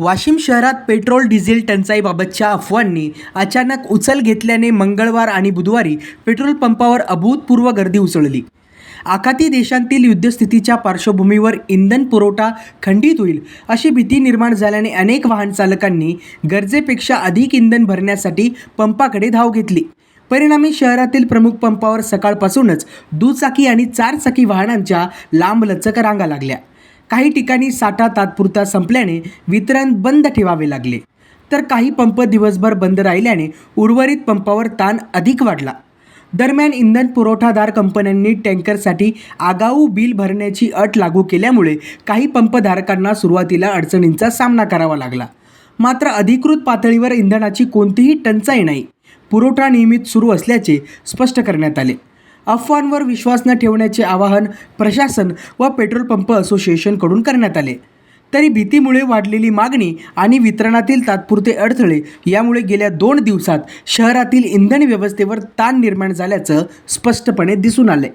वाशिम शहरात petrol diesel टंचाईबाबतच्या अफवांनी अचानक उचल घेतल्याने मंगळवार आणि बुधवारी पेट्रोल पंपावर अभूतपूर्व गर्दी उसळली. आखाती देशांतील युद्धस्थितीच्या पार्श्वभूमीवर इंधन पुरवठा खंडित होईल अशी भीती निर्माण झाल्याने अनेक वाहन चालकांनी गरजेपेक्षा अधिक इंधन भरण्यासाठी पंपाकडे धाव घेतली. परिणामी शहरातील प्रमुख पंपावर सकाळपासूनच दुचाकी आणि चारचाकी वाहनांच्या लांबलचक रांगा लागल्या. काही ठिकाणी साठा तात्पुरता संपल्याने वितरण बंद ठेवावे लागले, तर काही पंप दिवसभर बंद राहिल्याने उर्वरित पंपावर ताण अधिक वाढला. दरम्यान इंधन पुरवठादार कंपन्यांनी टँकरसाठी आगाऊ बिल भरण्याची अट लागू केल्यामुळे काही पंपधारकांना सुरुवातीला अडचणींचा सामना करावा लागला. मात्र अधिकृत पातळीवर इंधनाची कोणतीही टंचाई नाही, पुरवठा नियमित सुरू असल्याचे स्पष्ट करण्यात आले. अफवांवर विश्वास न ठेवण्याचे आवाहन प्रशासन व पेट्रोल पंप असोसिएशनकडून करण्यात आले. तरी भीतीमुळे वाढलेली मागणी आणि वितरणातील तात्पुरते अडथळे यामुळे गेल्या 2 दिवसात शहरातील इंधन व्यवस्थेवर ताण निर्माण झाल्याचं स्पष्टपणे दिसून आले.